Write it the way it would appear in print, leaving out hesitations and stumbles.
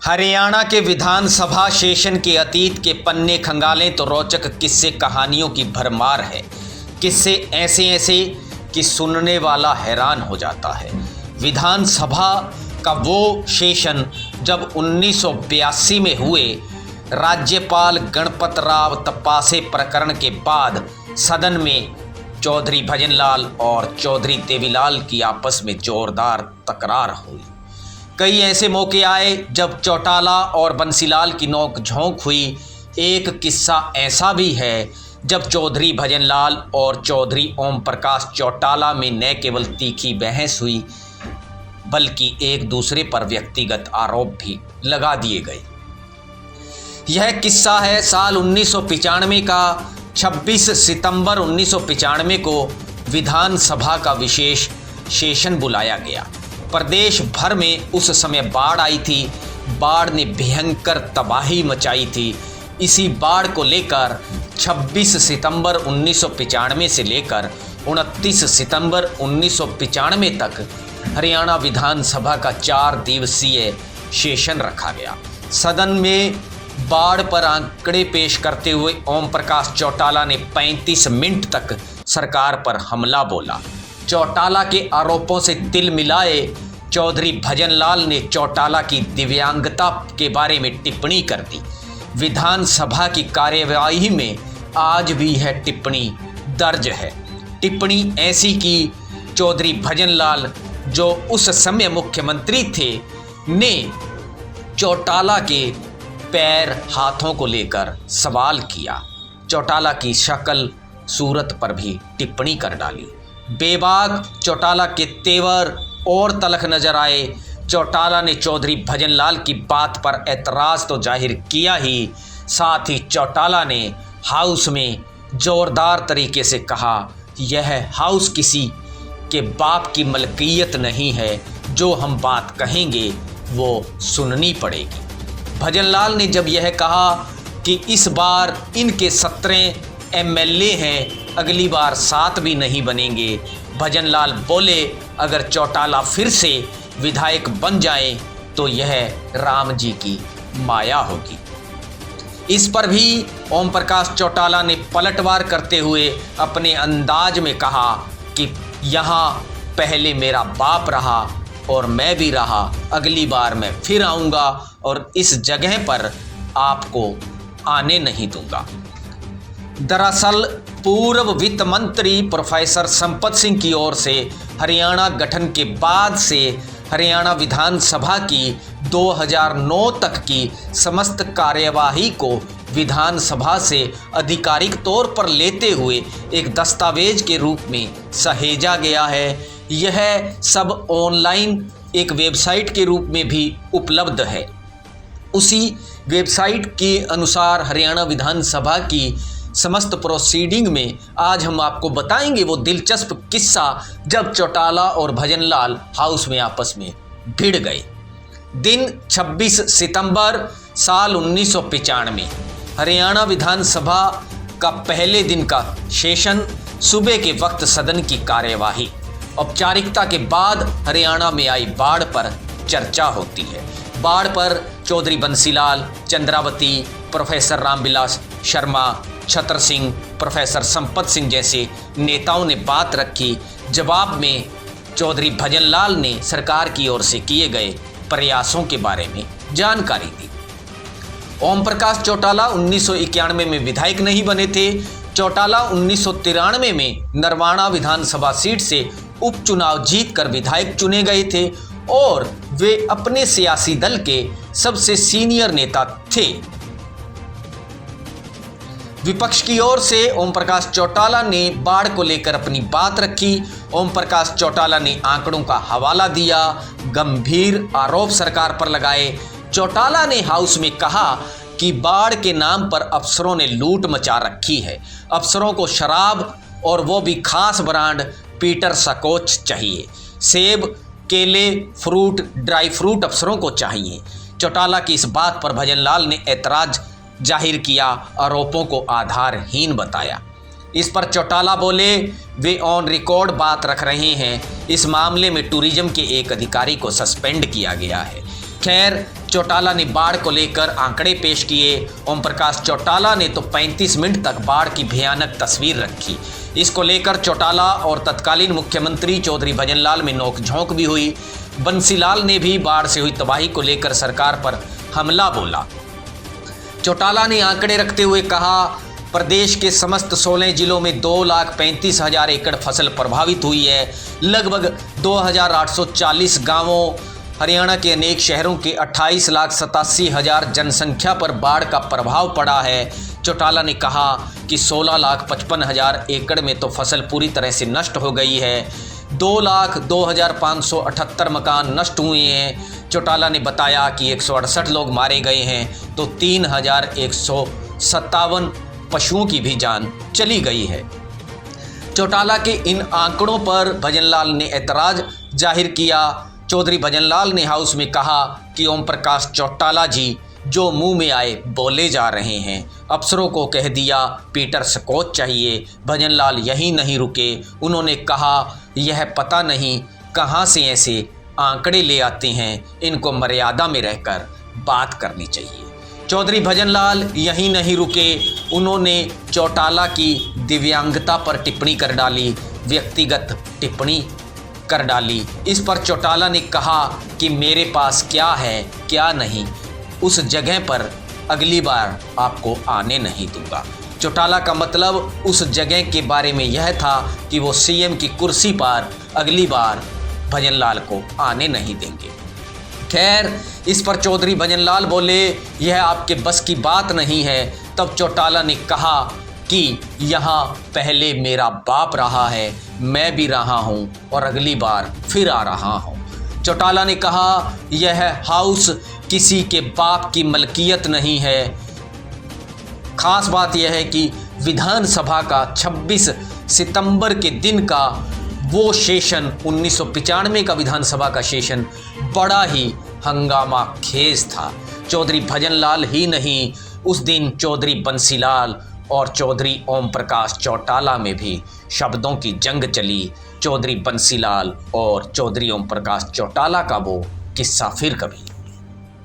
हरियाणा के विधानसभा सेशन के अतीत के पन्ने खंगालें तो रोचक किस्से कहानियों की भरमार है। किस्से ऐसे ऐसे कि सुनने वाला हैरान हो जाता है। विधानसभा का वो सेशन जब 1982 में हुए, राज्यपाल गणपत राव तपासे प्रकरण के बाद सदन में चौधरी भजनलाल और चौधरी देवीलाल की आपस में जोरदार तकरार हुई। कई ऐसे मौके आए जब चौटाला और बंसीलाल की नोक-झोंक हुई। एक किस्सा ऐसा भी है जब चौधरी भजनलाल और चौधरी ओम प्रकाश चौटाला में न केवल तीखी बहस हुई बल्कि एक दूसरे पर व्यक्तिगत आरोप भी लगा दिए गए। यह किस्सा है साल 1995 का। 26 सितंबर 1995 को विधानसभा का विशेष सेशन बुलाया गया। प्रदेश भर में उस समय बाढ़ आई थी। बाढ़ ने भयंकर तबाही मचाई थी। इसी बाढ़ को लेकर 26 सितंबर 1995 से लेकर 29 सितंबर 1995 तक हरियाणा विधानसभा का 4 दिवसीय सेशन रखा गया। सदन में बाढ़ पर आंकड़े पेश करते हुए ओम प्रकाश चौटाला ने 35 मिनट तक सरकार पर हमला बोला। चौटाला के आरोपों से तिल मिलाए चौधरी भजनलाल ने चौटाला की दिव्यांगता के बारे में टिप्पणी कर दी। विधानसभा की कार्यवाही में आज भी यह टिप्पणी दर्ज है। टिप्पणी ऐसी कि चौधरी भजनलाल, जो उस समय मुख्यमंत्री थे, ने चौटाला के पैर हाथों को लेकर सवाल किया। चौटाला की शक्ल सूरत पर भी टिप्पणी कर डाली। बेबाक चौटाला के तेवर और तलख नजर आए। चौटाला ने चौधरी भजनलाल की बात पर एतराज़ तो जाहिर किया ही, साथ ही चौटाला ने हाउस में ज़ोरदार तरीके से कहा, यह हाउस किसी के बाप की मलकियत नहीं है। जो हम बात कहेंगे वो सुननी पड़ेगी। भजनलाल ने जब यह कहा कि इस बार इनके 17 MLA हैं, अगली बार 7 भी नहीं बनेंगे, भजनलाल बोले, अगर चौटाला फिर से विधायक बन जाए तो यह राम जी की माया होगी। इस पर भी ओम प्रकाश चौटाला ने पलटवार करते हुए अपने अंदाज में कहा कि यहाँ पहले मेरा बाप रहा और मैं भी रहा, अगली बार मैं फिर आऊँगा और इस जगह पर आपको आने नहीं दूँगा। दरअसल पूर्व वित्त मंत्री प्रोफेसर संपत सिंह की ओर से हरियाणा गठन के बाद से हरियाणा विधानसभा की 2009 तक की समस्त कार्यवाही को विधानसभा से आधिकारिक तौर पर लेते हुए एक दस्तावेज के रूप में सहेजा गया है। यह सब ऑनलाइन एक वेबसाइट के रूप में भी उपलब्ध है। उसी वेबसाइट के अनुसार हरियाणा विधानसभा की समस्त प्रोसीडिंग में आज हम आपको बताएंगे वो दिलचस्प किस्सा जब चौटाला और भजनलाल हाउस में आपस में भिड़ गए। दिन 26 सितंबर साल 1995। हरियाणा विधानसभा का पहले दिन का सेशन। सुबह के वक्त सदन की कार्यवाही। औपचारिकता के बाद हरियाणा में आई बाढ़ पर चर्चा होती है। बाढ़ पर चौधरी बंसीलाल, चंद्रावती, प्रोफेसर रामविलास शर्मा, छतर सिंह, प्रोफेसर संपत सिंह जैसे नेताओं ने बात रखी। जवाब में चौधरी भजनलाल ने सरकार की ओर से किए गए प्रयासों के बारे में जानकारी दी। ओम प्रकाश चौटाला 1991 में विधायक नहीं बने थे। चौटाला 1993 में नरवाना विधानसभा सीट से उपचुनाव जीतकर विधायक चुने गए थे और वे अपने सियासी दल के सबसे सीनियर नेता थे। विपक्ष की ओर से ओम प्रकाश चौटाला ने बाढ़ को लेकर अपनी बात रखी। ओम प्रकाश चौटाला ने आंकड़ों का हवाला दिया, गंभीर आरोप सरकार पर लगाए। चौटाला ने हाउस में कहा कि बाढ़ के नाम पर अफसरों ने लूट मचा रखी है। अफसरों को शराब और वो भी खास ब्रांड पीटर सकोच चाहिए। सेब, केले, फ्रूट, ड्राई फ्रूट अफसरों को चाहिए। चौटाला की इस बात पर भजनलाल ने ऐतराज जाहिर किया, आरोपों को आधारहीन बताया। इस पर चौटाला बोले, वे ऑन रिकॉर्ड बात रख रहे हैं। इस मामले में टूरिज्म के एक अधिकारी को सस्पेंड किया गया है। खैर, चौटाला ने बाढ़ को लेकर आंकड़े पेश किए। ओम प्रकाश चौटाला ने तो 35 मिनट तक बाढ़ की भयानक तस्वीर रखी। इसको लेकर चौटाला और तत्कालीन मुख्यमंत्री चौधरी भजनलाल में नोकझोंक भी हुई। बंसीलाल ने भी बाढ़ से हुई तबाही को लेकर सरकार पर हमला बोला। चौटाला ने आंकड़े रखते हुए कहा, प्रदेश के समस्त 16 जिलों में 2,35,000 एकड़ फसल प्रभावित हुई है। लगभग 2,840 गांवों, हरियाणा के अनेक शहरों के 28,87,000 जनसंख्या पर बाढ़ का प्रभाव पड़ा है। चौटाला ने कहा कि 16,55,000 एकड़ में तो फसल पूरी तरह से नष्ट हो गई है। 2,02,578 मकान नष्ट हुए हैं। चौटाला ने बताया कि 168 लोग मारे गए हैं तो 3,157 पशुओं की भी जान चली गई है। चौटाला के इन आंकड़ों पर भजनलाल ने ऐतराज जाहिर किया। चौधरी भजनलाल ने हाउस में कहा कि ओम प्रकाश चौटाला जी जो मुंह में आए बोले जा रहे हैं। अफसरों को कह दिया पीटर स्कॉच चाहिए। भजनलाल यहीं नहीं रुके, उन्होंने कहा यह पता नहीं कहां से ऐसे आंकड़े ले आते हैं, इनको मर्यादा में रहकर बात करनी चाहिए। चौधरी भजनलाल यहीं नहीं रुके, उन्होंने चौटाला की दिव्यांगता पर टिप्पणी कर डाली, व्यक्तिगत टिप्पणी कर डाली। इस पर चौटाला ने कहा कि मेरे पास क्या है क्या नहीं, उस जगह पर अगली बार आपको आने नहीं दूंगा। चौटाला का मतलब उस जगह के बारे में यह था कि वो सीएम की कुर्सी पर अगली बार भजनलाल को आने नहीं देंगे। खैर, इस पर चौधरी भजनलाल बोले यह आपके बस की बात नहीं है। तब चौटाला ने कहा कि यहाँ पहले मेरा बाप रहा है, मैं भी रहा हूँ और अगली बार फिर आ रहा हूँ। चौटाला ने कहा यह हाउस किसी के बाप की मलकियत नहीं है। खास बात यह है कि विधानसभा का 26 सितंबर के दिन का वो सेशन 1995 का विधानसभा का सेशन बड़ा ही हंगामा खेज था। चौधरी भजनलाल ही नहीं, उस दिन चौधरी बंसीलाल और चौधरी ओम प्रकाश चौटाला में भी शब्दों की जंग चली। चौधरी बंसीलाल और चौधरी ओम प्रकाश चौटाला का वो किस्सा फिर कभी